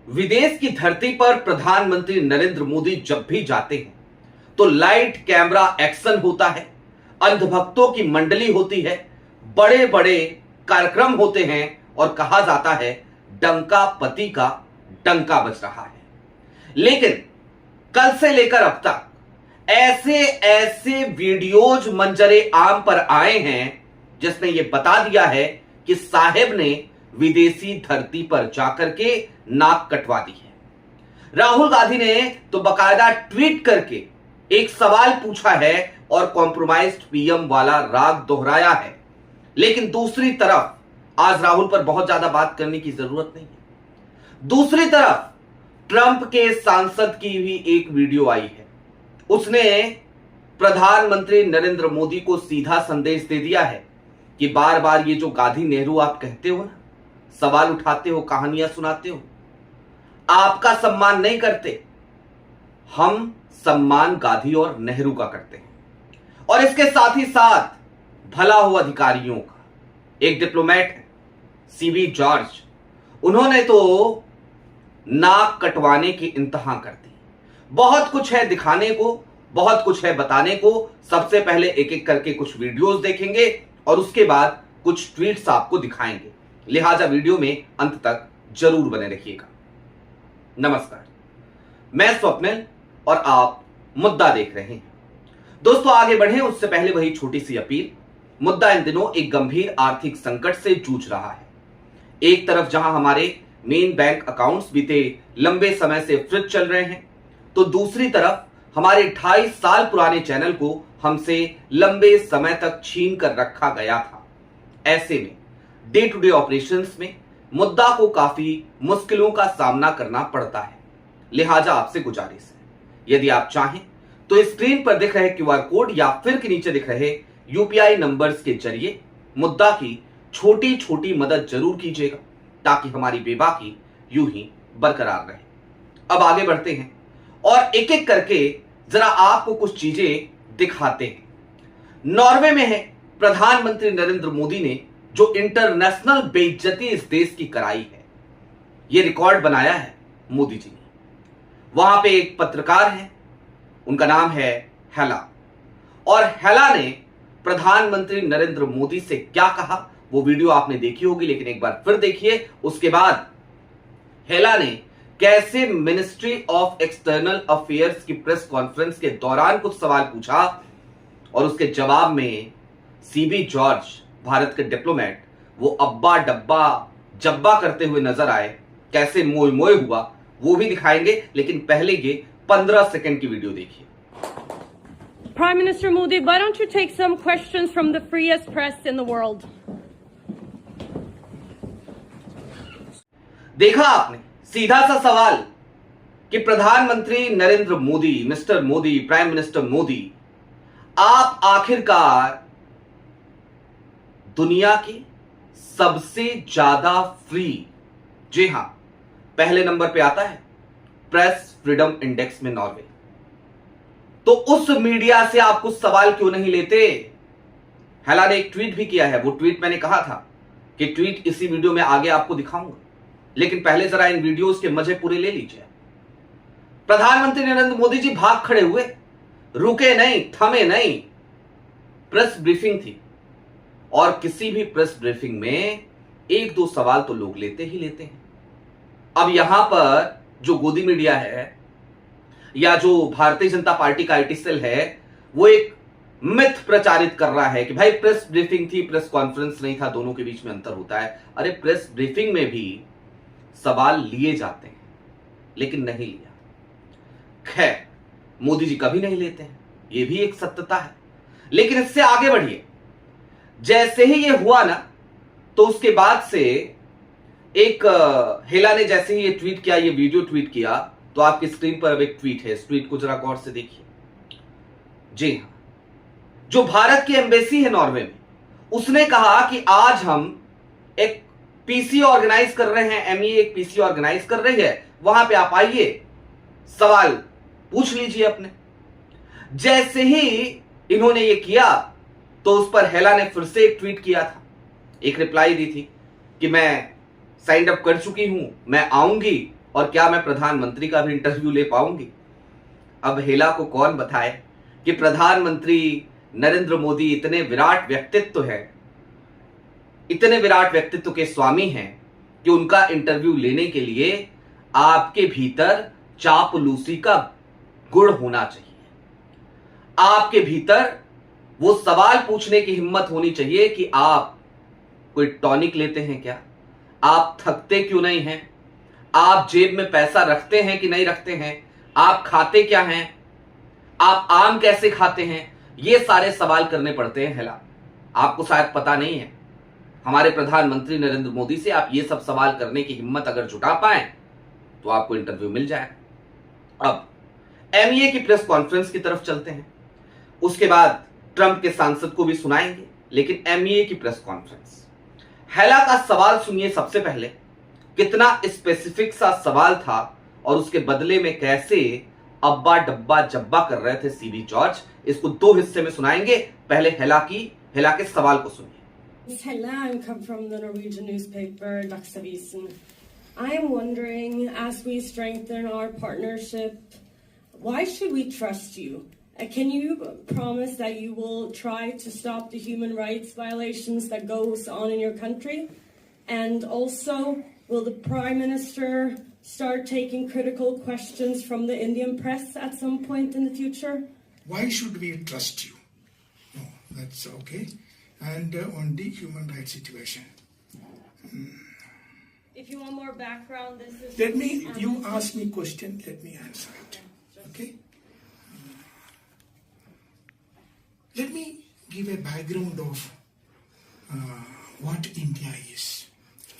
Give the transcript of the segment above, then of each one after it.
विदेश की धरती पर प्रधानमंत्री नरेंद्र मोदी जब भी जाते हैं तो लाइट कैमरा एक्शन होता है, अंधभक्तों की मंडली होती है, बड़े बड़े कार्यक्रम होते हैं और कहा जाता है डंका पति का डंका बज रहा है। लेकिन कल से लेकर अब तक ऐसे ऐसे वीडियोज मंजरे आम पर आए हैं जिसने यह बता दिया है कि साहेब ने विदेशी धरती पर जाकर के नाक कटवा दी है। राहुल गांधी ने तो बकायदा ट्वीट करके एक सवाल पूछा है और कॉम्प्रोमाइज्ड पीएम वाला राग दोहराया है। लेकिन दूसरी तरफ आज राहुल पर बहुत ज्यादा बात करने की जरूरत नहीं है। दूसरी तरफ ट्रंप के सांसद की भी एक वीडियो आई है। उसने प्रधानमंत्री नरेंद्र मोदी को सीधा संदेश दे दिया है कि बार बार ये जो गांधी नेहरू आप कहते हो ना, सवाल उठाते हो, कहानियां सुनाते हो, आपका सम्मान नहीं करते, हम सम्मान गांधी और नेहरू का करते हैं। और इसके साथ ही साथ भला हो अधिकारियों का। एक डिप्लोमेट है सीबी जॉर्ज, उन्होंने तो नाक कटवाने की इंतहा कर दी। बहुत कुछ है दिखाने को, बहुत कुछ है बताने को। सबसे पहले एक एक करके कुछ वीडियोस देखेंगे और उसके बाद कुछ ट्वीट्स आपको दिखाएंगे, लिहाजा वीडियो में अंत तक जरूर बने रहिएगा। नमस्कार, मैं स्वप्निल और आप मुद्दा देख रहे हैं। दोस्तों आगे बढ़े उससे पहले वही छोटी सी अपील। मुद्दा इन दिनों एक गंभीर आर्थिक संकट से जूझ रहा है। एक तरफ जहां हमारे मेन बैंक अकाउंट्स बीते लंबे समय से फ्रीज चल रहे हैं, तो दूसरी तरफ हमारे 2.5 साल पुराने चैनल को हमसे लंबे समय तक छीन कर रखा गया था। ऐसे में डे टू डे ऑपरेशंस में मुद्दा को काफी मुश्किलों का सामना करना पड़ता है। लिहाजा आपसे गुजारिश है, यदि आप चाहें तो स्क्रीन पर दिख रहे क्यूआर कोड या फिर के नीचे दिख रहे यूपीआई नंबर्स के जरिए मुद्दा की छोटी छोटी मदद जरूर कीजिएगा, ताकि हमारी बेबाकी यूं ही बरकरार रहे। अब आगे बढ़ते हैं और एक एक करके जरा आपको कुछ चीजें दिखाते हैं। नॉर्वे में है प्रधानमंत्री नरेंद्र मोदी ने जो इंटरनेशनल बेइज्जती इस देश की कराई है, यह रिकॉर्ड बनाया है मोदी जी ने। वहां पे एक पत्रकार है, उनका नाम है हेला, और हेला ने प्रधानमंत्री नरेंद्र मोदी से क्या कहा वो वीडियो आपने देखी होगी, लेकिन एक बार फिर देखिए। उसके बाद हेला ने कैसे मिनिस्ट्री ऑफ एक्सटर्नल अफेयर्स की प्रेस कॉन्फ्रेंस के दौरान कुछ सवाल पूछा और उसके जवाब में सीबी जॉर्ज, भारत के डिप्लोमेट, वो अब्बा डब्बा जब्बा करते हुए नजर आए। कैसे मोय मोय हुआ वो भी दिखाएंगे, लेकिन पहले ये 15 सेकंड की वीडियो देखिए। Prime Minister Modi, why don't you take some questions from the freest press in the world? देखा आपने, सीधा सा सवाल कि प्रधानमंत्री Narendra Modi, mister Modi, prime minister Modi, आप आखिरकार दुनिया की सबसे ज्यादा फ्री, जी हां, पहले नंबर पे आता है प्रेस फ्रीडम इंडेक्स में नॉर्वे, तो उस मीडिया से आप कुछ सवाल क्यों नहीं लेते? हेला ने एक ट्वीट भी किया है। वो ट्वीट मैंने कहा था कि ट्वीट इसी वीडियो में आगे आपको दिखाऊंगा, लेकिन पहले जरा इन वीडियोस के मजे पूरे ले लीजिए। प्रधानमंत्री नरेंद्र मोदी जी भाग खड़े हुए, रुके नहीं, थमे नहीं। प्रेस ब्रीफिंग थी और किसी भी प्रेस ब्रीफिंग में एक दो सवाल तो लोग लेते ही लेते हैं। अब यहां पर जो गोदी मीडिया है या जो भारतीय जनता पार्टी का आईटी सेल है, वो एक मिथ प्रचारित कर रहा है कि भाई प्रेस ब्रीफिंग थी, प्रेस कॉन्फ्रेंस नहीं था, दोनों के बीच में अंतर होता है। अरे प्रेस ब्रीफिंग में भी सवाल लिए जाते हैं, लेकिन नहीं लिया। खैर, मोदी जी कभी नहीं लेते हैं, ये भी एक सत्यता है। लेकिन इससे आगे बढ़िए, जैसे ही ये हुआ ना, तो उसके बाद से एक हेला ने जैसे ही ये ट्वीट किया, ये वीडियो ट्वीट किया, तो आपकी स्क्रीन पर अब एक ट्वीट है। इस ट्वीट को जरा गौर से देखिए। जी हां, जो भारत की एम्बेसी है नॉर्वे में, उसने कहा कि आज हम एक पीसी ऑर्गेनाइज कर रहे हैं, एमई एक पीसी ऑर्गेनाइज कर रही है, वहां पे आप आइए, सवाल पूछ लीजिए अपने। जैसे ही इन्होंने ये किया तो उस पर हेला ने फिर से एक ट्वीट किया था, एक रिप्लाई दी थी कि मैं साइंड अप कर चुकी हूं, मैं आऊंगी और क्या मैं प्रधानमंत्री का भी इंटरव्यू ले पाऊंगी? अब हेला को कौन बताए कि प्रधानमंत्री नरेंद्र मोदी इतने विराट व्यक्तित्व है, इतने विराट व्यक्तित्व के स्वामी हैं कि उनका इंटरव्यू लेने के लिए आपके भीतर चापलूसी का गुण होना चाहिए। आपके भीतर वो सवाल पूछने की हिम्मत होनी चाहिए कि आप कोई टॉनिक लेते हैं क्या? आप थकते क्यों नहीं हैं? आप जेब में पैसा रखते हैं कि नहीं रखते हैं? आप खाते क्या हैं? आप आम कैसे खाते हैं? ये सारे सवाल करने पड़ते हैं हेला। आपको शायद पता नहीं है, हमारे प्रधानमंत्री नरेंद्र मोदी से आप ये सब सवाल करने की हिम्मत अगर जुटा पाए तो आपको इंटरव्यू मिल जाएगा। अब एमईए की प्रेस कॉन्फ्रेंस की तरफ चलते हैं, उसके बाद ट्रंप के सांसद को भी सुनाएंगे, लेकिन एमईए की प्रेस कॉन्फ्रेंस, हेला का सवाल सुनिए। सबसे पहले कितना स्पेसिफिक सा सवाल था और उसके बदले में कैसे अब्बा डब्बा जब्बा कर रहे थे सीबी जॉर्ज। इसको दो हिस्से में सुनाएंगे। पहले हेला के सवाल को सुनिए। Hella, I come from the Norwegian newspaper Dagsavisen. I am wondering, as we strengthen our partnership, why should we trust you? Can you promise that you will try to stop the human rights violations that goes on in your country? And also, will the Prime Minister start taking critical questions from the Indian press at some point in the future? Why should we trust you? No, that's okay. And on the human rights situation. If you want more background, this is... You ask me question, let me answer it. Okay? Let me give a background of what India is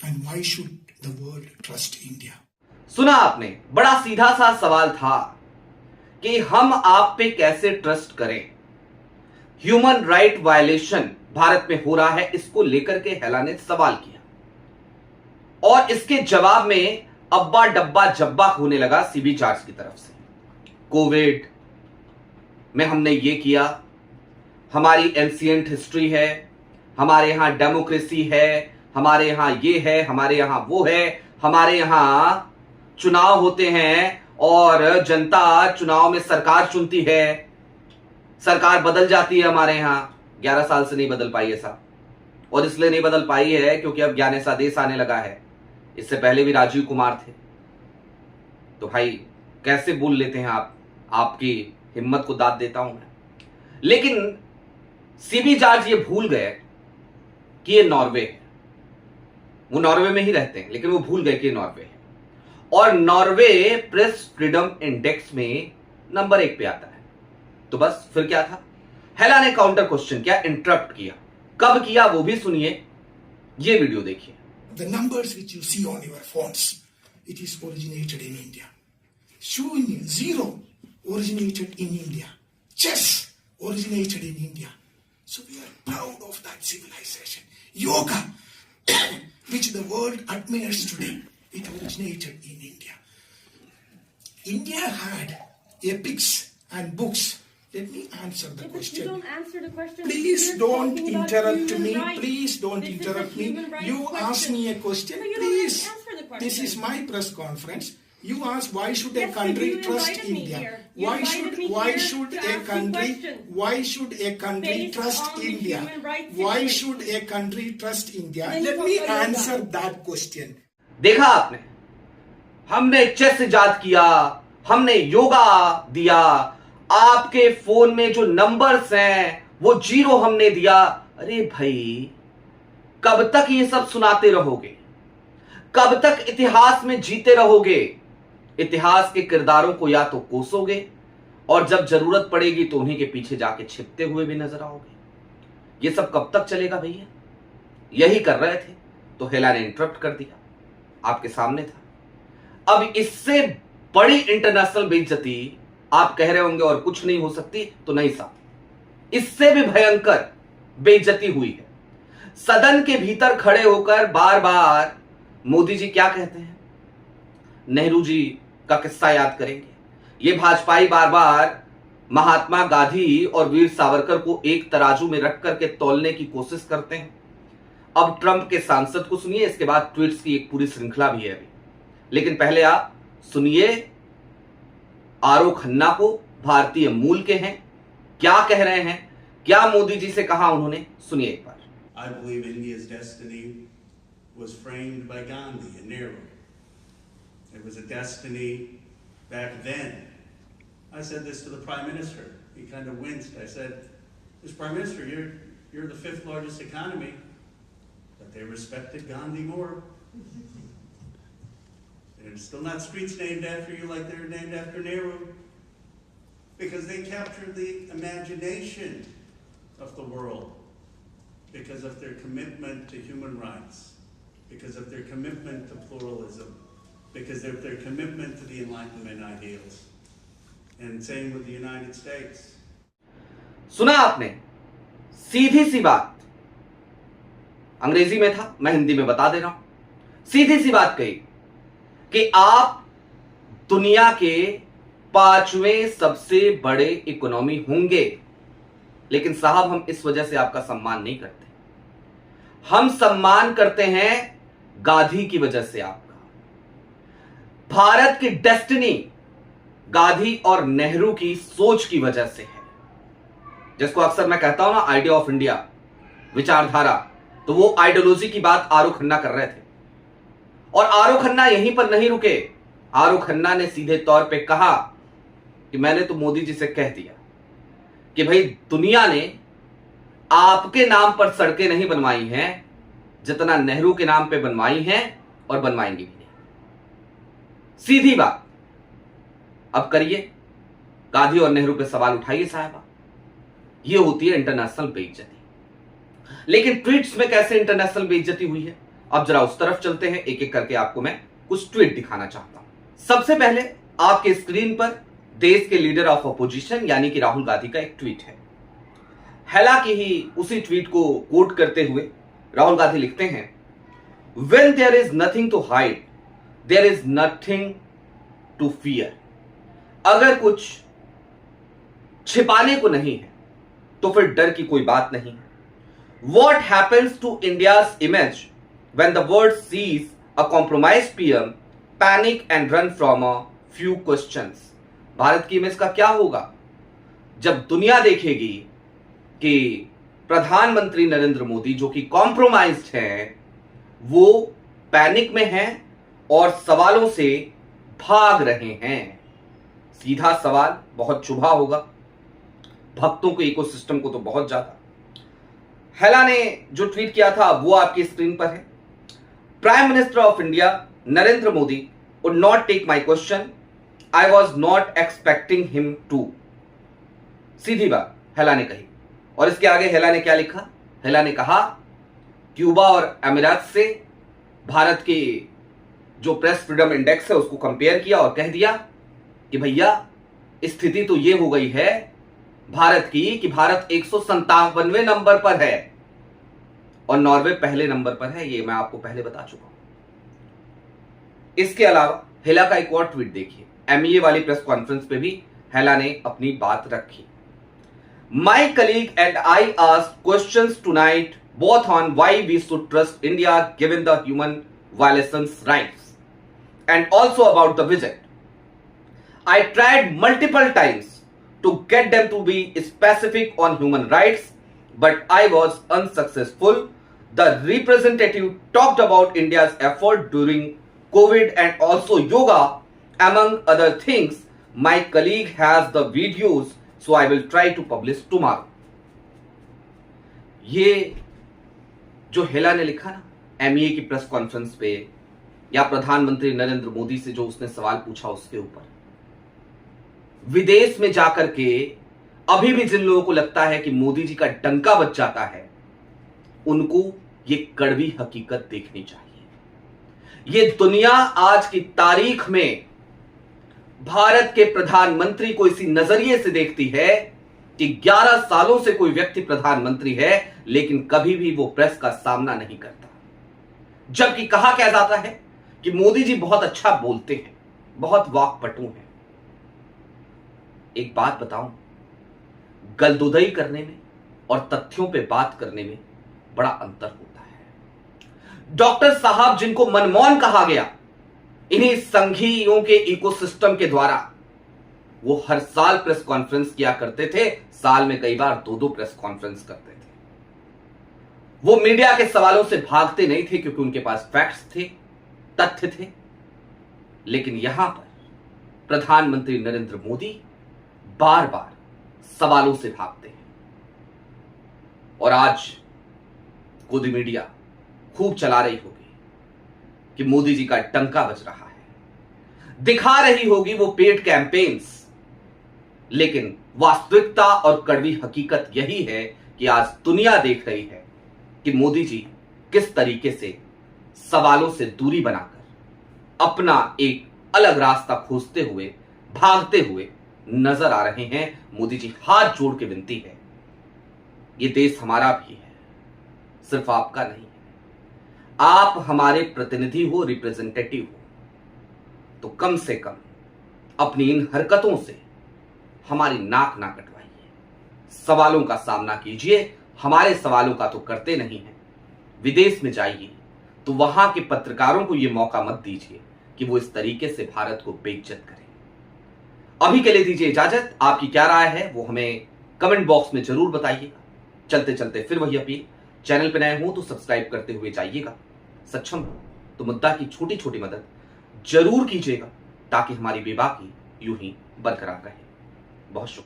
and why should the world trust India. सुना आपने, बड़ा सीधा सा सवाल था कि हम आप पे कैसे ट्रस्ट करें। ह्यूमन राइट वायलेशन भारत में हो रहा है, इसको लेकर के हेला ने सवाल किया और इसके जवाब में अब्बा डब्बा जब्बा होने लगा सीबी जॉर्ज की तरफ से। कोविड में हमने ये किया, हमारी एंशिएंट हिस्ट्री है, हमारे यहां डेमोक्रेसी है, हमारे यहां ये है, हमारे यहां वो है, हमारे यहां चुनाव होते हैं और जनता चुनाव में सरकार चुनती है, सरकार बदल जाती है। हमारे यहां 11 साल से नहीं बदल पाई है साहब, और इसलिए नहीं बदल पाई है क्योंकि अब ज्ञानेशादेश आने लगा है। इससे पहले भी राजीव कुमार थे। तो भाई कैसे बोल लेते हैं आप? आपकी हिम्मत को दाद देता हूं मैं। लेकिन सीबी जॉर्ज ये भूल गए कि ये नॉर्वे है। वो नॉर्वे में ही रहते हैं, लेकिन वो भूल गए कि ये नॉर्वे है। और नॉर्वे प्रेस फ्रीडम इंडेक्स में नंबर 1 पे आता है। तो बस फिर क्या था, हेला ने काउंटर क्वेश्चन किया, इंटरप्ट किया। कब किया वो भी सुनिए, ये वीडियो देखिए। The numbers which you see on your phones, it is originated in India. Shunya, 0 originated in India. Chess originated in India. So we are proud of that civilization. Yoga, which the world admires today, it originated in India. India had epics and books. Let me answer the question. You don't answer the question. Please You're don't talking about interrupt human me. rights. Please don't This is a interrupt me. human rights You question. ask me a question. No, you Please. don't answer the question. This is my press conference. You ask why should a Yes, country you trust invited me India? here. You Why invited should me why here should to a ask you country questions. why should a country Based trust on the India? human rights Why situation. should a country trust India? Then you Let talk me about yoga. answer that question. देखा आपने, हमने chess इजाद किया, हमने योगा दिया, आपके phone में जो नंबर्स हैं वो 0 हमने दिया। अरे भाई, कब तक ये सब सुनाते रहोगे? कब तक इतिहास में जीते रहोगे? इतिहास के किरदारों को या तो कोसोगे और जब जरूरत पड़ेगी तो उन्हीं के पीछे जाके छिपते हुए भी नजर आओगे। ये सब कब तक चलेगा भैया? यही कर रहे थे तो हेला ने इंटरप्ट कर दिया, आपके सामने था। अब इससे बड़ी इंटरनेशनल बेइज्जती आप कह रहे होंगे और कुछ नहीं हो सकती, तो नहीं साहब, इससे भी भयंकर बेइज्जती हुई है। सदन के भीतर खड़े होकर बार बार मोदी जी क्या कहते हैं, नेहरू जी का किस्सा याद करेंगे। ये भाजपाई बार बार महात्मा गांधी और वीर सावरकर को एक तराजू में रख करके तौलने की कोशिश करते हैं। अब ट्रंप के सांसद को सुनिए, इसके बाद ट्वीट्स की एक पूरी श्रृंखला भी है अभी। लेकिन पहले आप सुनिए आरो खन्ना को, भारतीय मूल के हैं, क्या कह रहे हैं, क्या मोदी जी से कहा उन्होंने, सुनिए एक बार। I believe India's destiny was framed by Gandhi and Nehru. It was a destiny back then. I said this to the Prime Minister. He kind of winced. I said, "Mr. Prime Minister, you're the 5th largest economy, but they respected Gandhi more. There's still not streets named after you like they were named after Nehru, because they captured the imagination of the world. Because of their commitment to human rights, because of their commitment to pluralism, because of their commitment to the Enlightenment ideals. And same with the United States." सुना आपने, सीधी सी बात, अंग्रेजी में था, मैं हिंदी में बता दे रहा हूं। सीधी सी बात कही कि आप दुनिया के 5वें सबसे बड़े इकोनॉमी होंगे, लेकिन साहब हम इस वजह से आपका सम्मान नहीं करते। हम सम्मान करते हैं गांधी की वजह से आपका। भारत की डेस्टिनी गांधी और नेहरू की सोच की वजह से है, जिसको अक्सर मैं कहता हूं ना आइडिया ऑफ इंडिया, विचारधारा, तो वो आइडियोलॉजी की बात आरो खन्ना कर रहे थे। और आरो खन्ना यहीं पर नहीं रुके, आरो खन्ना ने सीधे तौर पे कहा कि मैंने तो मोदी जी से कह दिया कि भाई दुनिया ने आपके नाम पर सड़कें नहीं बनवाई हैं जितना नेहरू के नाम पे बनवाई हैं और बनवाएंगी भी नहीं। सीधी बात। अब करिए, गांधी और नेहरू पे सवाल उठाइए साहबा। ये होती है इंटरनेशनल बेइज्जती। लेकिन ट्वीट्स में कैसे इंटरनेशनल बेइज्जती हुई है, अब जरा उस तरफ चलते हैं। एक एक करके आपको मैं कुछ ट्वीट दिखाना चाहता हूं। सबसे पहले आपके स्क्रीन पर देश के लीडर ऑफ अपोजिशन यानी कि राहुल गांधी का एक ट्वीट है। हालांकि ही उसी ट्वीट को कोट करते हुए राहुल गांधी लिखते हैं, "When there is nothing to hide, there is nothing to fear." अगर कुछ छिपाने को नहीं है तो फिर डर की कोई बात नहीं। What happens to India's image when the world sees a compromised PM panic and run from a few questions? Bharat की इमेज का क्या होगा जब दुनिया देखेगी कि प्रधानमंत्री नरेंद्र मोदी जो कि कॉम्प्रोमाइज्ड हैं, वो पैनिक में हैं और सवालों से भाग रहे हैं। सीधा सवाल, बहुत चुभा होगा भक्तों को, इकोसिस्टम को तो बहुत ज्यादा। हेला ने जो ट्वीट किया था वो आपकी स्क्रीन पर है। Prime minister of India Narendra Modi would not take my question, I was not expecting him to. सीधी बात हेला ने कही। और इसके आगे हेला ने क्या लिखा? हेला ने कहा क्यूबा और अमीरात से भारत की जो प्रेस फ्रीडम इंडेक्स है उसको कंपेयर किया और कह दिया कि भैया स्थिति तो ये हो गई है भारत की कि भारत 157वें नंबर पर है और नॉर्वे पहले नंबर पर है। ये मैं आपको पहले बता चुका हूं। इसके अलावा हेला का एक और ट्वीट देखिए। एमईए वाली प्रेस कॉन्फ्रेंस पे भी हेला ने अपनी बात रखी। My colleague and I asked questions tonight both on why we should trust India given the human violations rights and also about the visit. I tried multiple times to get them to be specific on human rights, but I was unsuccessful. The representative talked about India's effort during COVID and also yoga, among other things. My colleague has the videos, so I will try to publish tomorrow. ये जो हेला ने लिखा ना MEA की press conference पे या प्रधानमंत्री नरेंद्र मोदी से जो उसने सवाल पूछा उसके ऊपर, विदेश में जाकर के अभी भी जिन लोगों को लगता है कि मोदी जी का डंका बज जाता है, उनको ये कड़वी हकीकत देखनी चाहिए। ये दुनिया आज की तारीख में भारत के प्रधानमंत्री को इसी नजरिए से देखती है कि 11 सालों से कोई व्यक्ति प्रधानमंत्री है लेकिन कभी भी वो प्रेस का सामना नहीं करता। जबकि कहा क्या जाता है कि मोदी जी बहुत अच्छा बोलते हैं, बहुत वाक्पटु हैं। एक बात बताऊं, गलदुदई करने में और तथ्यों पे बात करने में बड़ा अंतर होता है। डॉक्टर साहब जिनको मनमोहन कहा गया, इन्हीं संघीयों के इकोसिस्टम के द्वारा वो हर साल प्रेस कॉन्फ्रेंस किया करते थे, साल में कई बार 2-2 प्रेस कॉन्फ्रेंस करते थे। वो मीडिया के सवालों से भागते नहीं थे क्योंकि उनके पास फैक्ट्स थे, तथ्य थे। लेकिन यहां पर प्रधानमंत्री नरेंद्र मोदी बार बार सवालों से भागते हैं और आज गोदी मीडिया खूब चला रही होगी कि मोदी जी का डंका बज रहा है, दिखा रही होगी वो पेड कैंपेन्स। लेकिन वास्तविकता और कड़वी हकीकत यही है कि आज दुनिया देख रही है कि मोदी जी किस तरीके से सवालों से दूरी बनाकर अपना एक अलग रास्ता खोजते हुए, भागते हुए नजर आ रहे हैं। मोदी जी हाथ जोड़ के विनती है, ये देश हमारा भी है, सिर्फ आपका नहीं है। आप हमारे प्रतिनिधि हो, रिप्रेजेंटेटिव हो, तो कम से कम अपनी इन हरकतों से हमारी नाक ना कटवाइए, सवालों का सामना कीजिए। हमारे सवालों का तो करते नहीं हैं। विदेश में जाइए तो वहां के पत्रकारों को यह मौका मत दीजिए कि वो इस तरीके से भारत को बेइज्जत करें। अभी के लिए दीजिए इजाजत। आपकी क्या राय है वो हमें कमेंट बॉक्स में जरूर बताइएगा। चलते चलते फिर वही अपील, चैनल पर नए हो तो सब्सक्राइब करते हुए जाइएगा, सक्षम हो तो मुद्दा की छोटी छोटी मदद जरूर कीजिएगा ताकि हमारी बेबाकी यूं ही बरकरार रहे। बहुत शुक्रिया।